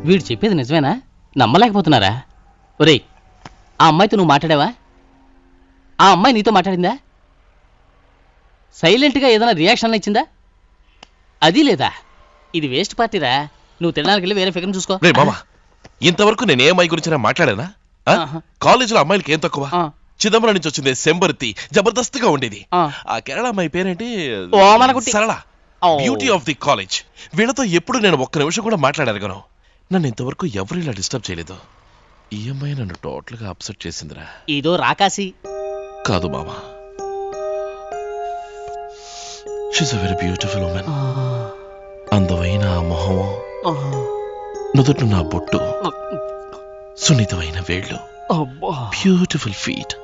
వీడు చెప్పేది నిజమేనా? నమ్మలేకపోతున్నారా? ఒరేయ్, ఆ అమ్మాయితో నువ్వు మాట్లాడావా? ఆ అమ్మాయి నీతో మాట్లాడిందా? సైలెంట్గా ఏదైనా రియాక్షన్ ఇచ్చిందా? అది లేదా? ఇది వేస్ట్ పార్టీరా. నువ్వు తినడానికి వెళ్ళి వేరే ఫిగర్ చూసుకో. ఇంతవరకు నేను ఏ అమ్మాయి గురించి మాట్లాడానా? కాలేజీలో అమ్మాయిలకి ఏం తక్కువ? చిదంబరం నుంచి వచ్చింది సెంబర్తి, జబర్దస్త్గా ఉండేది. ఆ కేరళ అమ్మాయి పేరేంటి? సరళ, బ్యూటీ ఆఫ్ ది కాలేజ్. వీళ్ళతో ఎప్పుడు నేను ఒక్క నిమిషం కూడా మాట్లాడగలను. నన్ను ఇంతవరకు ఎవరు ఇలా డిస్టర్బ్ చేయలేదు. ఈ అమ్మాయి నన్ను టోటల్ గా అప్సెట్ చేసిందిరా. ఇదో రాకాసి కాదు మామా, she's a very beautiful women. అందమైన ఆ మొహం, నుదుట నా బొట్టు, సున్నితమైన వేళ్ళు, beautiful feet.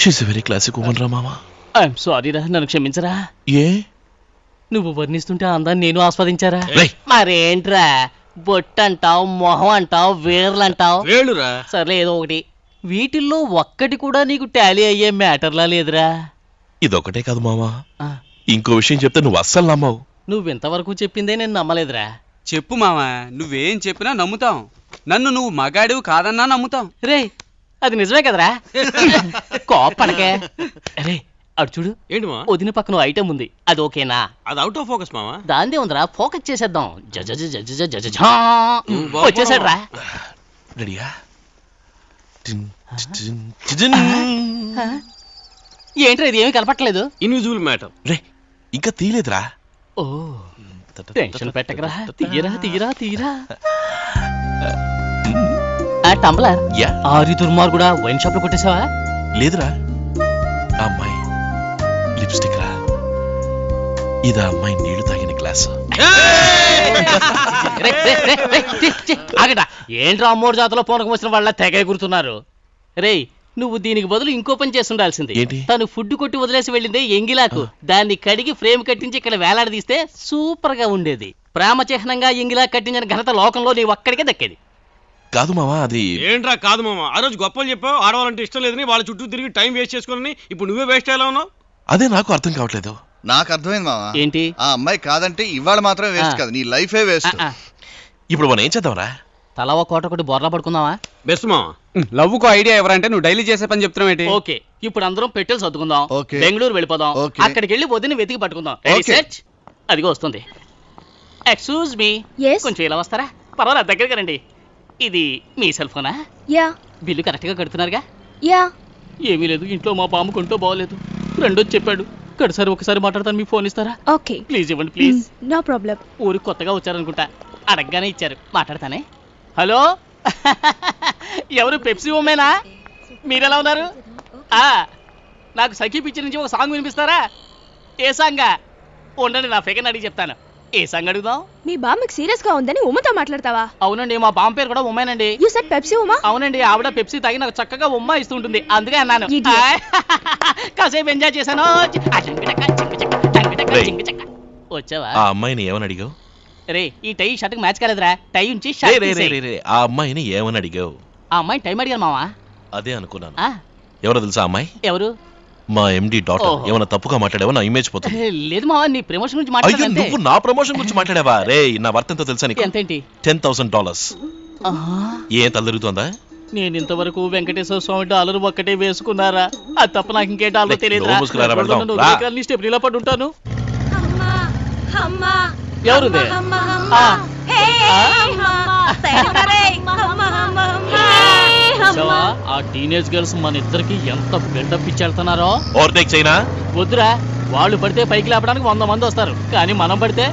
She's a very classic women రా మామా. ఐఎమ్ సారీ రా, నన్ను క్షమించరా. ఏ? నువ్వు వర్ణిస్తుంటే అందాన్ని నేను ఆస్వాదించారా? మరేంట్రా, బొట్టు అంటావు, మొహం అంటావు, వేర్లంటావు. సర్లే ఏదో ఒకటి. వీటిల్లో ఒక్కటి కూడా నీకు టాలీ అయ్యే మ్యాటర్లా లేదురా. ఇదొకటే కాదు మామా, ఇంకో విషయం చెప్తే నువ్వు అస్సలు నమ్మవు. నువ్వింతవరకు చెప్పిందే నేను నమ్మలేదురా. చెప్పు మామా, నువ్వేం చెప్పినా నమ్ముతాం. నన్ను నువ్వు మగాడివి కాదన్నా నమ్ముతాం. రే, అది నిజమే కదరా. కోపడకే. రే అడు చూడు, వదిన పక్కన ఐటమ్ ఉంది, అది ఓకేనా? అది అవుట్ ఆఫ్ ఫోకస్ మామా. దాందే ఉందిరా, ఫోకస్ చేసేద్దాం. వచ్చేసాడు రా. రెడీయా? ఏంట్రా ఇది, ఏమీ కనపట్లేదు. Invisible matter. రే ఇంకా తీయలేదురా. ఓ టెన్షన్ పెట్టకరా, తీయరా తీయరా తీయరా. టంబ్లర్ ఆరి దుర్మార్గుడా, వైన్ షాప్ లో కొట్టేసావా? లేదురా, అమ్మాయి లిప్స్టిక్ రా. ఇదా అమ్మాయి నీళ్లు తాగిన గ్లాస్. ఆగట, ఏంట్రా అమ్మోడు జాతలో పూనకం వచ్చిన వాళ్ళ తెగ గుర్తున్నారు. రే, నువ్వు దీనికి బదులు ఇంకో పని చేస్తుండాల్సింది. తను ఫుడ్ కొట్టి వదిలేసి వెళ్ళిందే ఎంగిలాకు, దాన్ని కడిగి ఫ్రేమ్ కట్టించి ఇక్కడ వేలాడదీస్తే సూపర్ గా ఉండేది. ప్రేమ చిహ్నంగా ఎంగిలా కట్టించిన ఘనత లోకంలో నీ ఒక్కడికే దక్కేది. కాదు మామా, అది ఏంట్రా కాదు మామా? ఆ రోజు గొప్పలు చెప్పావు, ఆడవాలంటే ఇష్టం లేదని వాళ్ళ చుట్టూ తిరిగి టైం వేస్ట్ చేసుకోవాలని ఇప్పుడు నువ్వే వేస్ట్ అయ్యేలా ఉన్నావు. అదే నాకు అర్థం కావట్లేదు. నాకు అర్థమైంది మామా. ఏంటి? ఆ అమ్మాయి కాదంటే ఇవాళ మాత్రమే వేస్ట్ కాదు, నీ లైఫే వేస్ట్. ఇప్పుడు మనం ఏం చేద్దాంరా? తల ఒక కోట కొట్టి బోర్లా పడుకుందామా? బెస్ట్ మామా. లవ్ కు ఐడియా ఎవరంటే నువ్వు డైలీ చేసే పని చెప్తున్నావు ఏంటి? ఓకే, ఇప్పుడు అందరం పెట్టెలు సర్దుకుందాం, బెంగళూరు వెళ్ళిపోదాం, అక్కడికి వెళ్ళి వదిన వెతికి పట్టుకుందాం. అదిగో వస్తుంది. ఎక్స్క్యూజ్ మీ, కొంచెం ఇలా వస్తారా? పర్వాలేదు, దగ్గరికి రండి. ఇది మీ సెల్ ఫోనా? యా. బిల్లు కరెక్ట్ గా కడుతున్నారుగా? యా. ఏమీ లేదు, ఇంట్లో మా బామ్మ కొంటో బాగోలేదు, ఫ్రెండ్ వచ్చి చెప్పాడు. కడసారి ఒకసారి మాట్లాడతాను, మీ ఫోన్ ఇస్తారా? ఓకే ప్లీజ్ ఇవ్వండి ప్లీజ్. No problem. ఊరికి కొత్తగా వచ్చారనుకుంటా, అడగగానే ఇచ్చారు, మాట్లాడతానే. హలో, ఎవరు? పెప్సీ ఉమ్మేనా? మీరెలా ఉన్నారు? నాకు సఖీ పిక్చర్ నుంచి ఒక సాంగ్ వినిపిస్తారా? ఏ సాంగా? ఉండండి, నా ఫిగర్ అడిగి చెప్తాను. ఏ సాంగ్ అడుగుదాం? మీ బామ్మకి సీరియస్ గా ఉందని ఉమ్మతో మాట్లాడతావా? అవునండి, మా బామ్మ పేరు కూడా ఉమ్మేనండి. యు సెడ్ పెప్సీ ఉమ్మా? అవునండి, ఆవిడ పెప్సీ తాగి నాకు చక్కగా ఉమ్మ ఇస్తుంటుంది, అందుకే అన్నాను. కాసేపు ఎంజాయ్ చేశాను. వచ్చావా? ఆ అమ్మాయిని ఏమని అడిగావు? రే, ఈ టై షర్ట్ కి మ్యాచ్ కాలేదురా, టై ఉంచి ఆ అమ్మాయిని ఏమని అడిగావు? ఆ అమ్మాయి టైం అడిగాను మావా. అదే అనుకున్నాను. ఎవరో తెలుసా అమ్మాయి? ఎవరు? మా ఎండి డాటర్. ఏమైనా తప్పుగా మాట్లాడావా? నా ఇమేజ్ పోతుంది. లేదు మావా, నీ ప్రమోషన్ గురించి మాట్లాడాను. నువ్వు నా ప్రమోషన్ గురించి మాట్లాడావా? రే, నా వర్త్ ఎంతో తెలుసా నీకు? ఎంతేంటి? $10,000. ఏ తలరుగుతుందా? నేను ఇంతవరకు వెంకటేశ్వర స్వామి డాలర్ ఒక్కటే వేసుకున్నారా? అది తప్ప నాకు ఇంకే డాలర్ తెలియదు. స్టెప్ ఇలా పడి ఉంటాను. ఎవరుదే? ఆ టీనేజ్ గర్ల్స్ మన ఇద్దరికి ఎంత బిల్డప్ ఇచ్చేళ్తున్నారో. ఓవర్టేక్ చేయనా? వద్దురా, వాళ్ళు పడితే పైకి లేపడానికి 100 మంది వస్తారు, కానీ మనం పడితే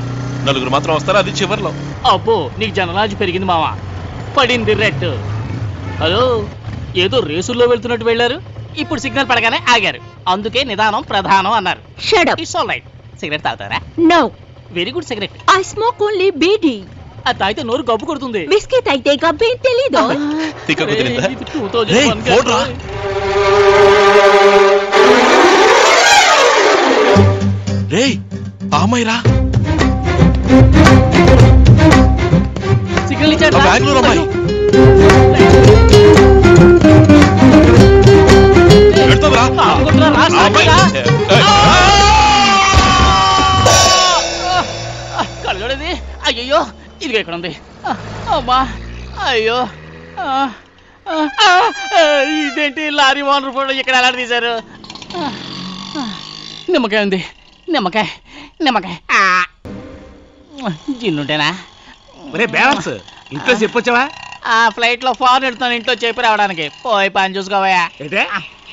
4 మాత్రం వస్తారు, అది చివర్లో. అబ్బో, నీకు జనరాజు పెరిగింది మావా. పడింది రెడ్. హలో, ఏదో రేసుల్లో వెళ్తున్నట్టు వెళ్ళారు, ఇప్పుడు సిగ్నల్ పడగానే ఆగారు, అందుకే నిదానం ప్రధానం అన్నారు. It's all right. సిగరెట్ తాగుతారా? No. Very good. Cigarette I smoke only bidi. అది తాగితే నోరు గబ్బు కొడుతుంది. బిస్కెట్ తాగితే గబ్బేం తెలీదు. అమ్మాయిరా, సిగ్నల్ ఇచ్చాడు. బెంగళూరు అమ్మాయి. కలగడది. అయ్యో, ఇదిగో ఇక్కడ ఉంది. అమ్మా అయ్యో ఇదేంటి లారీ ఓనర్ ఫోటో ఇక్కడ ఎలా తీశారు? నిమ్మకాయ ఉంది, నిమ్మకాయ నిమ్మకాయ జిన్నుంటేనా? ఇంట్లో చెప్పొచ్చావా? ఫ్లైట్ లో ఫారెన్ వెళ్తాను, ఇంట్లో చెప్పి రావడానికి. పోయి పని చూసుకోవా.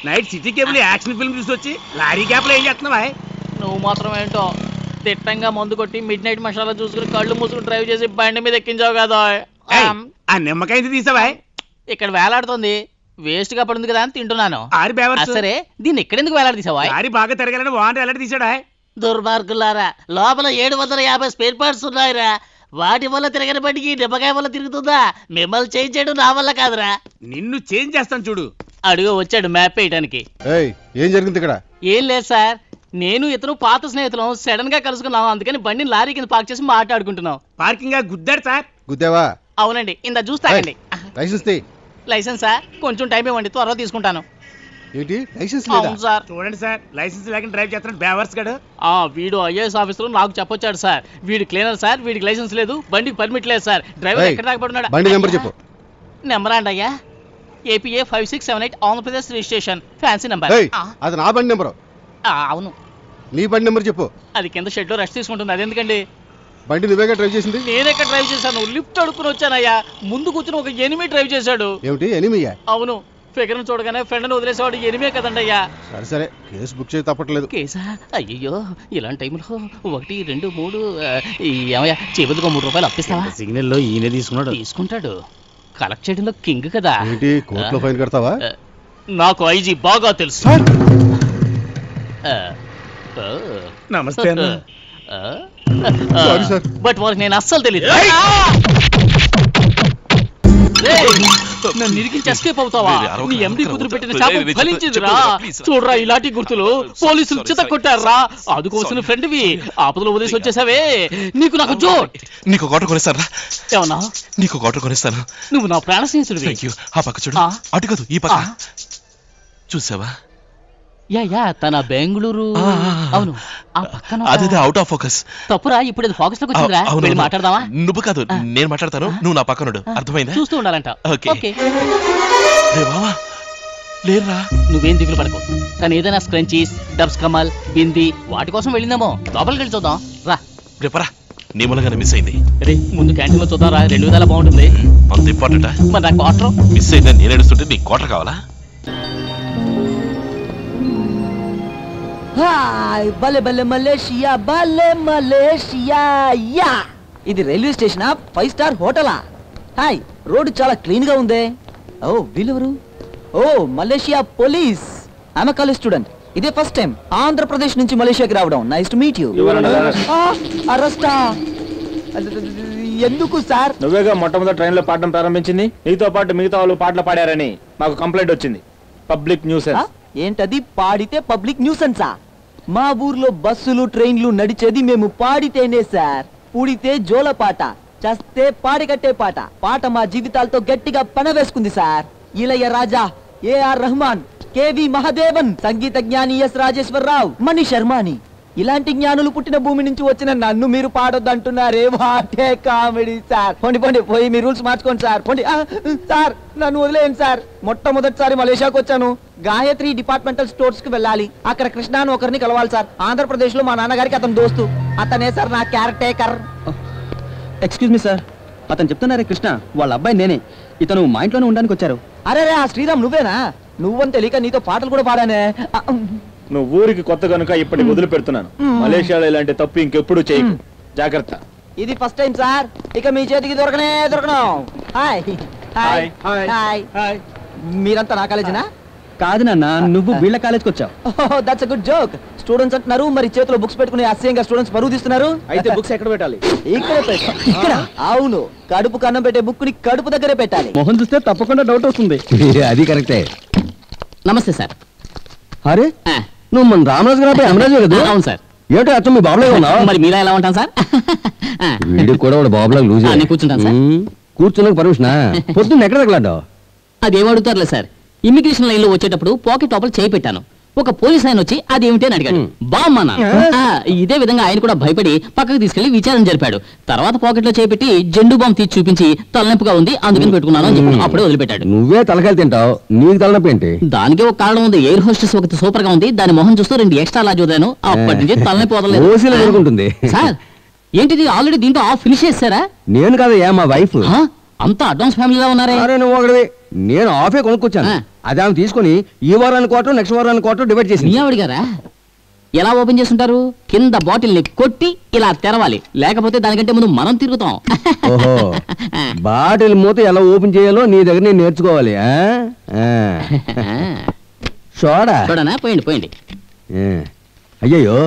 Night city cable action film తీసుకొచ్చి లారీ క్యాప్ లో ఏం చేస్తున్నావా? నువ్వు మాత్రం ఏంటో తిట్టంగా మందు కొట్టి మిడ్ నైట్ మసాలా చూసుకుని కళ్ళు మూసుకుని డ్రైవ్ చేసి బండి మీద ఎక్కించావు కదా. ఆ నిమ్మకాయ తీసావా? ఇక్కడ వేలాడుతుంది, వేస్ట్ గా పడుతుంది కదా అని తింటున్నాను. ఆరి సరే దీన్ని ఎక్కడెందుకు వేలాడదీసావా? లారీ బాగా తిరగాలని వాంటర్ ఎలా తీసాడా? దుర్మార్గులారా, లోపల 750 స్పేర్ పార్ట్స్ ఉన్నాయిరా. వాటి వల్ల తిరగని బండికి నిమ్మకాయ వల్ల తిరుగుతుందా? మిమ్మల్ని చేంజ్ చేయడం నా వల్ల కాదురా. నిన్ను చేంజ్ చేస్తాను చూడు. అడుగు వచ్చాడు మ్యాప్ వేయడానికి. ఏం జరిగింది ఇక్కడ? ఏం లేదు సార్, నేను ఇతను పాత స్నేహితులం సడన్ గా కలుసుకున్నాం, అందుకని బండిని లారీ కింద పార్క్ చేసి మాట్లాడుకుంటున్నాం. పార్కింగ్ గుద్దాడు సార్. గుద్దావా? అవునండి, ఇందా చూస్తాకండి. లైసెన్స్ లైసెన్సా? కొంచెం టైం ఇవ్వండి, త్వరగా తీసుకుంటాను. ఏంటి లైసెన్స్ లేదా? అవును సార్. చూడండి సార్, లైసెన్స్ లేకుండా డ్రైవ్ చేస్తున్నాడు బేవర్స్ గడు. వీడు ఐఏఎస్ ఆఫీసర్, నాకు చెప్పొచ్చాడు సార్. వీడు క్లీనర్ సార్, వీడికి లైసెన్స్ లేదు, బండికి పర్మిట్ లేదు సార్. డ్రైవర్ ఎక్కడ దాకా పడున్నాడు? బండి నెంబర్ చెప్పు. నెంబర్ అండి అయ్యా, APA 5678 Andhra Pradesh registration, fancy number. అది నా బండి నెంబరు. అవును. నీ బండి నెంబర్ చెప్పు. అది కింద షెడ్ లో రెస్ట్ తీసుకుంటుంది. అదెందుకండి? బండి నువ్వేగా డ్రైవ్ చేసింది? నేనెక్కడ డ్రైవ్ చేశాను, లిఫ్ట్ అడుక్కుని వచ్చానయ్యా. ముందు కూర్చుని ఒక ఎనిమి డ్రైవ్ చేశాడు. ఏమిటి ఎనిమియా? అవును, ఫిగర్ చూడగానే ఫ్రెండ్ వదిలేసేవాడు ఎనిమే కదండి అయ్యా. సరే సరే, కేసు బుక్ చేసి తప్పట్లేదు. కేసా? అయ్యో, ఇలాంటి టైంలో 1 2 3 ఏమయ్యా చేబుద్దుకో 3 రూపాయలు అప్పిస్తావా? సిగ్నల్ లో ఈయన తీసుకుంటాడు, కలెక్ట్ చేయడంలో కింగ్ కదా. ఏంటి కోర్టులో ఫైన్ కడతావా? నాకు ఐజీ బాగా తెలుసు. నమస్తే అన్న. బట్ వారికి నేను అస్సలు తెలియదు. నన్ను ఇరికించి ఎస్కేప్ అవుతావా? నీ ఎండి కుదురు పెట్టిన శాపం ఫలించిందిరా. చూడరా ఇలాంటి గుర్తులు పోలీసులు చిత కొట్టారా. అందుకోసం ఫ్రెండ్వి ఆపదలో వదిలేసి వచ్చేసావే. నీకు నాకు జోట్. నీకు కోట కొనిస్తారా? ఏమన్నా? నీకు కోట కొనిస్తాను. నువ్వు నా ప్రాణ స్నేహితుడివి. థాంక్యూ. ఆ పక్క చూడు. అటు కాదు, ఈ పక్క చూసావా? యా తన బెంగళూరు. అవును, ఆ పక్కన అదే అవుట్ ఆఫ్ ఫోకస్. తప్పురా, ఇప్పుడు అది ఫోకస్ లోకి వచ్చిందిరా. వెళ్ళి మాట్లాడదామా? నువ్వు కాదు, నేను మాట్లాడతాను, నువ్వు నా పక్కనుడు. అర్థమైందా? చూస్తూ ఉండాలంట. ఓకే. లేరా? నువ్వేం దిగులు పడకు. కానీ ఏదైనా స్క్రంచీస్, డబ్స్ కమల్, బింది వాటి కోసం వెళ్ళిందేమో. లోపలికి వెళ్ళి చూద్దాం రా. రేపరా, నీ మూలంగానే మిస్ అయింది. ముందు క్యాంటీన్ లో చూద్దాం రా, 2 విధాలా బాగుంటుంది. అంత ఇంపార్టెంటా? మరి నా క్వార్టర్ మిస్ అయిందా? నేను ఏడుస్తుంటే నీ కోట కావాలా? హాయ్ భలే భలే మలేషియా, భలే మలేషియా. యా, ఇది రైల్వే స్టేషనా? 5 స్టార్ హోటలా? హాయ్, రోడ్డు చాలా క్లీన్ గా ఉంది. ఓ వీళ్ళెవరు? ఓ Malaysia police. I'm a college student. ఇదే ఫస్ట్ టైం ఆంధ్రప్రదేశ్ నుంచి మలేషియాకి రావడం. Nice to meet you. అరెస్టా? ఎందుకు సార్? నువ్వేగా మొట్టమొదటి ట్రైన్ లో పాడడం ప్రారంభించింది. నీతో పాటు మిగతా వాళ్ళు పాటలు పాడారని మాకు కంప్లైంట్ వచ్చింది. Public nuisance. ఏంటది? పాడితే పబ్లిక్ న్యూసెన్సా? మా ఊర్లో బస్సులు ట్రైన్లు నడిచేది మేము పాడితేనే సార్. పుడితే జోల పాట, చస్తే పాడికట్టే పాట. పాట మా జీవితాలతో గట్టిగా పనవేసుకుంది సార్. ఇళయ రాజా, AR రెహమాన్, KV మహాదేవన్, సంగీత జ్ఞాని S రాజేశ్వరరావు, మణి శర్మాని, ఇలాంటి జ్ఞానులు పుట్టిన భూమి నుంచి వచ్చిన నన్ను మీరు పాడొద్దంటున్నారే. What a comedy sir. పోండి పోండి, పోయి మీ రూల్స్ మార్చుకోండి సార్. పోండి. సార్ నన్ను వదిలేయండి సార్. మొట్టమొదటిసారి మలేషియాకి వచ్చాను. గాయత్రి డిపార్ట్మెంటల్ స్టోర్స్ కి వెళ్ళాలి. అక్కడ కృష్ణ అని ఒకరిని కలవాలి సార్. ఆంధ్రప్రదేశ్ లో మా నాన్నగారికి అతను దోస్తు. అతనే సార్ నా carrot taker. Excuse me sir, అతను చెప్తున్నారే కృష్ణ, వాళ్ళ అబ్బాయి నేనే. ఇతను మా ఇంట్లోనే ఉండడానికి వచ్చారు. అరే ఆ శ్రీరామ్ నువ్వేనా? నువ్వని తెలియక నీతో పాటలు కూడా పాడానే. నువ్వు ఊరికి కొత్త కనుక ఇప్పటి వదిలి పెడుతున్నాను. మలేషియాలో ఇలాంటి తప్పు ఇంకెప్పుడు చేయకు. జాగ్రత్త. ఇది ఫస్ట్ టైం సార్. ఇక మీ చేతికి దొరకను. Hi hi hi hi. మీరంతా నా కాలేజీనా? కాదు నాన్న, నువ్వు వీళ్ళ కాలేజ్కి వచ్చావు. That's a good joke. Students అంటున్నారు, మరి చేతిలో బుక్స్ పెట్టుకుని అసహ్యంగా స్టూడెంట్స్ పరువు తీస్తున్నారు. అయితే బుక్స్ ఎక్కడ పెట్టాలి? ఇక్కడ పెట్టాలి. ఇక్కడ? అవును, కడుపు కన్నం పెట్టే బుక్ ని కడుపు దగ్గరే పెట్టాలి. మొహం చూస్తే తప్పకుండా డౌట్ వస్తుంది. అది కరెక్టే. నమస్తే సార్. అరే, నువ్వు మన రామరాజు గారు అమరాజు కదా? అవును సార్. ఏంటో అచ్చం మీ బాబులాగా ఉన్నావు. మరి మీలా ఎలా ఉంటాను సార్? వీడికి కూడా వాడు బాబులాగా లూజ్. నేను కూర్చుంటాను సార్. కూర్చున్నాక పర్మిషనా? పొద్దున్న ఎక్కడ తగలాడ్డావు? అదేం అడుగుతారులే సార్. ఇమిగ్రేషన్ లైన్ లో వచ్చేటప్పుడు పాకెట్ లోపల చేయి పెట్టాను. ఒక పోలీస్ ఆయన వచ్చి అదేమిటి అని అడిగాడు. బామ్మన్న. ఇదే విధంగా ఆయన కూడా భయపడి పక్కకు తీసుకెళ్లి విచారణ జరిపాడు. తర్వాత పాకెట్ లో చేపెట్టి జెండు బాంబు తీసి చూపించి తలనొప్పిగా ఉంది అందుకని పెట్టుకున్నాను అని చెప్పి అప్పుడే వదిలిపెట్టాడు. నువ్వే తలకాయలు తింటావు, నీకు తలనొప్పి ఏంటి? దానికి ఒక కారణం ఉంది. ఎయిర్ హోస్టెస్ ఒకటి సూపర్ గా ఉంది, దాని మొహం చూస్తూ 2 ఎక్స్ట్రా లా చూదాను, అప్పటి నుంచి తలనొప్పి వదలలేదు. సార్ ఏంటిది ఆల్రెడీ దీంట్లో ఆఫ్ ఫినిష్ చేశారా? నేను కాదయ్యా, మా వైఫ్. అంతా అడ్వాన్స్ ఫ్యామిలీలో ఉన్నారే. నేను ఆఫే కొనుక్కొచ్చాను, అది ఆమె తీసుకుని ఈ వారానికి కోట నెక్స్ట్ వారానికి కోట డివైడ్ చేసి. మీ ఆవిడ గారా? ఎలా ఓపెన్ చేస్తుంటారు? కింద బాటిల్ ని కొట్టి ఇలా తెరవాలి, లేకపోతే దానికంటే ముందు మనం తిరుగుతాం. ఓహో, బాటిల్ మూత ఎలా ఓపెన్ చేయాలో నీ దగ్గర నేను నేర్చుకోవాలి. చూడనా? పోయండి. అయ్యో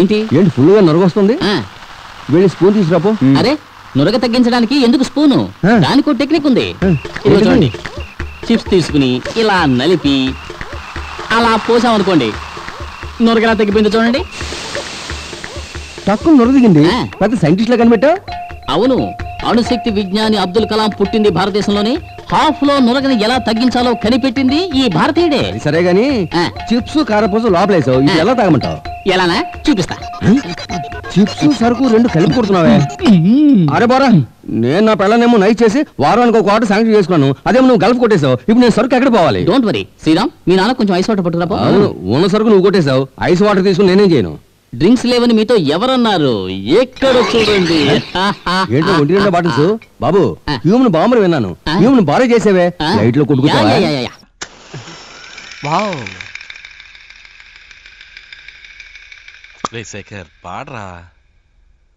ఏంటి ఫుల్ గా నొరగొస్తుంది, వెళ్ళి స్పూన్ తీసుకురాపో. అరే నురగ తగ్గించడానికి ఎందుకు స్పూను? దానికి ఒక టెక్నిక్ ఉంది. ఇదిగో చూడండి, చిప్స్ తీసుకుని ఇలా నలిపి అలా పోసామనుకోండి, నురగలా తగ్గిపోయింది. చూడండి, తక్కువ నురగ దిగింది. పెద్ద సైంటిస్ట్ లా కనిపెట్టావు. అవును, అణుశక్తి విజ్ఞాని అబ్దుల్ కలాం పుట్టింది భారతదేశంలోనే. హాఫ్ లో నురగని ఎలా తగ్గించాలో కనిపెట్టింది ఈ భారతీయుడే. సరే గాని చిప్స్ కారపూస లోపలేసావు, ఇది ఎలా తాగమంటావు? ఎలానా చూపిస్తా. చిప్స్ సరుకు 2 కలిపి కొడుతున్నావే. అరే బోరా, నేను నా పిల్లనేమో నైట్ చేసి వారానికి ఒక ఆర్డర్ శాంక్షన్ చేసుకున్నాను, అదేమో నువ్వు గల్ఫ్ కొట్టేశావు. ఇప్పుడు నేను సరుకు ఎక్కడ పోవాలి? డోంట్ వరీ శ్రీరామ్, మీ నాన్న కొంచెం ఐస్ వాటర్ పట్టుకురా. అవును, ఉన్న సరుకు నువ్వు కొట్టేశావు, ఐస్ వాటర్ తీసుకుని నేనేం చేయను? డ్రింక్స్ లేవని మీతో ఎవరన్నారు? ఎక్కడ చూడండి. ఏంటో 1-2 బాటిల్స్. బాబు, హ్యూమన్ బాంబర్ విన్నాను, హ్యూమన్ బారే చేసేవే, లైట్ లో కొట్టుకుంటావా? రే శేఖర్, పాడరా,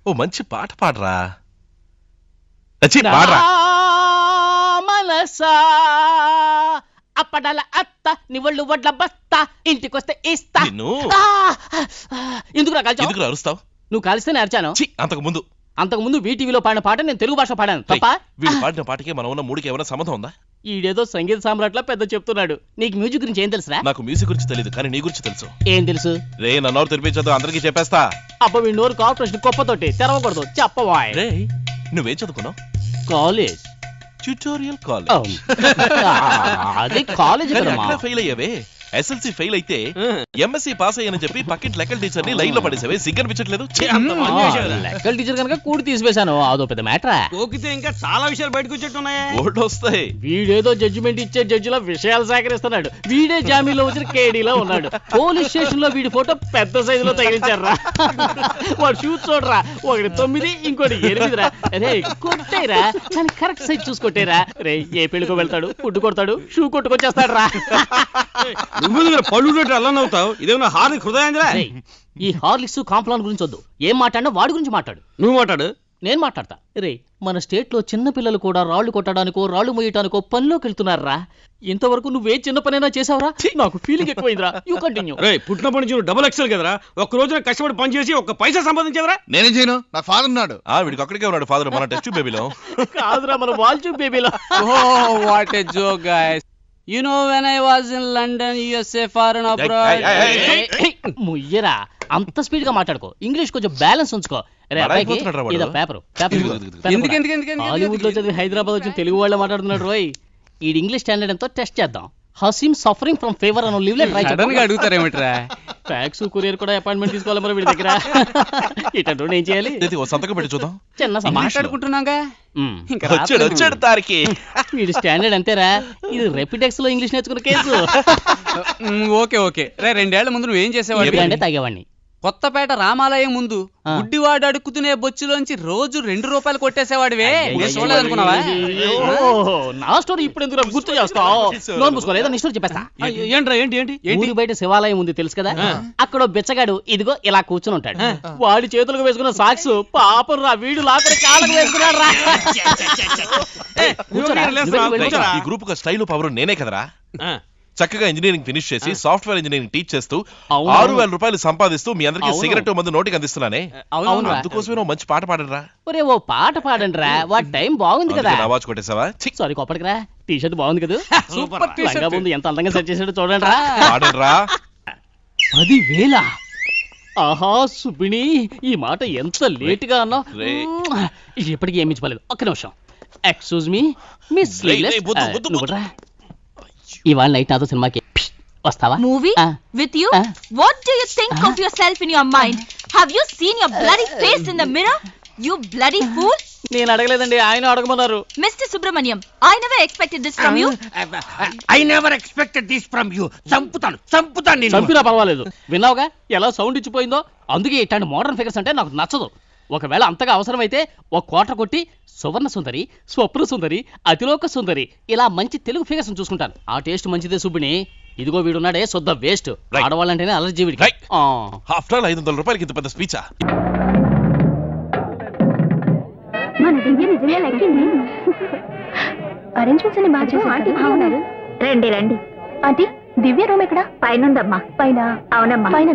ఓ మంచి పాట పాడరా. పాడరా. మనసా అప్పడాల అత్త నివళ్ళు వడ్ల బస్తా ఇంటికొస్తే ఇస్తా. ఎందుకు అరుస్తావు? నువ్వు కలిస్తేనే అరిచాను. అంతకు ముందు వీటీవీలో పాడిన పాట నేను తెలుగు భాష పాడాను తప్ప. వీడు పాడిన పాటకి మనం ఉన్న మూడికి ఏమైనా సంబంధం ఉందా? ఈడేదో సంగీత సామ్రాట్లా పెద్ద చెప్తున్నాడు. నీకు మ్యూజిక్ గురించి ఏం తెలుసురా? నాకు మ్యూజిక్ గురించి తెలియదు, కానీ నీ గురించి తెలుసు. ఏం తెలుసు? రే నా నోరు తెరిపించదు, అందరికీ చెప్పేస్తా. అబ్బ వీ నోరు కార్పొరేషన్ కుప్పతోటి తెరవకూడదు, చెప్పవాయ్. రే నువ్వేం చదువుకున్నావు? College, tutorial college. అదే కాలేజ్. ఫెయిల్ అయ్యావే, ఎస్ఎల్సి ఫెయిల్ అయితే ఎంఎస్సి పాస్ అయ్యానని చెప్పి పక్కింటి లెక్కల టీచర్ ని లైన్ లో పడేసావే, సిగ్గనిపించట్లేదు? లెక్కల టీచర్ కనుక కూడి తీసివేశాను, అదో పెద్ద మ్యాటరా. ఓకితే ఇంకా చాలా విషయాలు బయటకు వచ్చేట్టున్నాయి. ఓటు వస్తాయి. వీడేదో జడ్జిమెంట్ ఇచ్చే జడ్జిలో విషయాలు సేకరిస్తున్నాడు, వీడే జామీన్లో వచ్చిన కేడీలో ఉన్నాడు. పోలీస్ స్టేషన్ లో వీడి ఫోటో పెద్ద సైజులో తగిలించారా. వాడు షూట్ చూడరా, ఒకటి 9 ఇంకోటి 8 రా. రే కొట్టేరా, కానీ కరెక్ట్ సైజ్ చూసుకొట్టేరా. రే ఏ పెళ్లికో వెళ్తాడు, ఫుడ్ కొడతాడు, షూ కొట్టుకొచ్చేస్తాడు రా. పళ్ళు అలా నవ్వుతావు, ఇదేమన్నా హార్లిక్ హృదయాంధ్ర. ఈ హార్లిక్స్ కాంప్లాన్ గురించి వద్దు, ఏం మాట్లాడినా వాడి గురించి మాట్లాడు. నువ్వు మాట్లాడు, నేను మాట్లాడతా. రే మన స్టేట్ లో చిన్న పిల్లలు కూడా రాళ్లు కొట్టడానికో రాళ్లు మోయటానికో పనిలోకి వెళ్తున్నారా. ఇంతవరకు నువ్వే చిన్న పనైనా చేసావరా? నాకు ఫీలింగ్ ఎక్కువైందిరా. You continue. రే పుట్టినప్పటి నుంచి డబుల్ ఎక్సెల్ కదరా, ఒక్క రోజున కష్టపడి పని చేసి ఒక్క పైసా సంపాదించేవరా? నేనేం చేయను, నాకు ఫాదర్ ఉన్నాడు. వీడికి అక్కడికే ఉన్నాడు ఫాదర్, మన టెస్ట్ బేబీలో కాదురా, మన వాల్ ట్యూబ్ బేబీలో. Oh, what a joke, guys. You know, when I was in London, USA, foreign abroad. ముయ్యరా, అంత స్పీడ్ గా మాట్లాడుకో, ఇంగ్లీష్ కొంచెం బ్యాలెన్స్ ఉంచుకో. పేపర్ హాలీవుడ్ లో చదివి హైదరాబాద్ వచ్చి తెలుగు వాళ్ళ మాట్లాడుతున్నాడు. రోయ్ ఈ ఇంగ్లీష్ స్టాండర్డ్ ఎంతో టెస్ట్ చేద్దాం. హసీమ్ సఫరింగ్ ఫ్రమ్ ఫీవర్ అని లీవ్ లెటర్ సడన్ గా అడుగుతారేమిట్రా? ఫ్యాక్స్ కొరియర్ కూడా అపాయింట్మెంట్ తీసుకోవాలి మరి వీడి దగ్గర. ఇటంటూ ఏం చేయాలి? సంతకం పెట్టి చూద్దాం. చిన్న మాట్లాడుకుంటున్నాగా వచ్చాడు తారికి. వీడి స్టాండర్డ్ అంతేరా, ఇది రెపిటెక్స్ లో ఇంగ్లీష్ నేర్చుకున్న కేసు. ఓకే రే 2 ఏళ్ల ముందు నువ్వేం చేసేవాడి? అంటే తాగేవాడిని. కొత్తపేట రామాలయం ముందు గుడ్డివాడు అడుక్కునే బొచ్చులోంచి రోజు 2 రూపాయలు కొట్టేసేవాడివే, చూడలేదనుకున్నావా? నా స్టోరీ ఇప్పుడు ఎందుకు గుర్తు చేస్తావు? లోన్ పూసుకోలేదా? నీ స్టోరీ చెప్పేస్తా. ఊరి బయట శివాలయం ఉంది తెలుసు కదా, అక్కడ బిచ్చగాడు ఇదిగో ఇలా కూర్చుని ఉంటాడు. వాడి చేతులకు వేసుకున్న సాక్స్ పాపం రా, వీడు లాక్కడి కాళ్ళకు వేసుకున్నాడు రా. ఈ గ్రూప్ స్టైల్ పవర్ నేనే కదరా. చక్కగా ఇంజనీరింగ్ ఫినిష్ చేసి సాఫ్ట్వేర్ ఇంజనీరింగ్ టీచ్ చేస్తూ 6,000 రూపాయలు సంపాదిస్తూ మీ అందరికి సిగరెట్ మందు నోటికి అందిస్తున్నానే. అందుకోసమే మంచి పాట పాడరా. ఒరే ఓ పాట పాడండి రా, వాడి టైం బాగుంది కదా. వాచ్ కొట్టేసావా? సారీ కోపడికి రా. టీ షర్ట్ బాగుంది కదా, సూపర్ టీ షర్ట్ ఉంది, ఎంత అందంగా సెట్ చేసాడు చూడండి రా. పాడరా. 10,000. ఆహా సుబ్బిణి, ఈ మాట ఎంత లేట్ గా అన్నా. ఇప్పటికీ ఏమి చెప్పలేదు. ఒక్క నిమిషం. Excuse me miss. ఇవాళ నైట్ నాతో సినిమాకి వస్తావా? Movie? With you? What do you think of yourself in your mind? Have you seen your bloody face in the mirror? You bloody fool! నేను అడగలేదండి, ఆయన అడగమన్నారు. Mr. Subramaniam, I never expected this from you. I never expected this from you. చంపుతాను నేను. చంపినా పర్వాలేదు. విన్నావుగా ఎలా sound ఇచ్చిపోయిందో? అందుకే ఇట్లాంటి మోడర్న్ ఫిగర్స్ అంటే నాకు నచ్చదు. ఒకవేళ అంతగా అవసరమైతే ఒక కోట కొట్టి సువర్ణ సుందరి, స్వప్న సుందరి, అతిలోక సుందరి ఇలా మంచి తెలుగు ఫిగర్స్ చూసుకుంటాను. ఆ టేస్ట్ మంచిదే సుబ్బిని. ఇదిగో వీడున్నాడే శుద్ధ వేస్ట్. ఆడవాళ్ళంటేనే అలర్జీ వీడికి. ఆఫ్టర్ 500 రూపాయలకి ఇంత పెద్ద స్పీచా? మన దివ్య నిజంగా లెక్కింది. అరేంజ్మెంట్స్ అన్ని బాగా చేశారు. రండి రండి. ఆంటీ, దివ్య రూమ్ ఎక్కడ? పైన ఉందమ్మా. పైన? అవునమ్మా, పైన.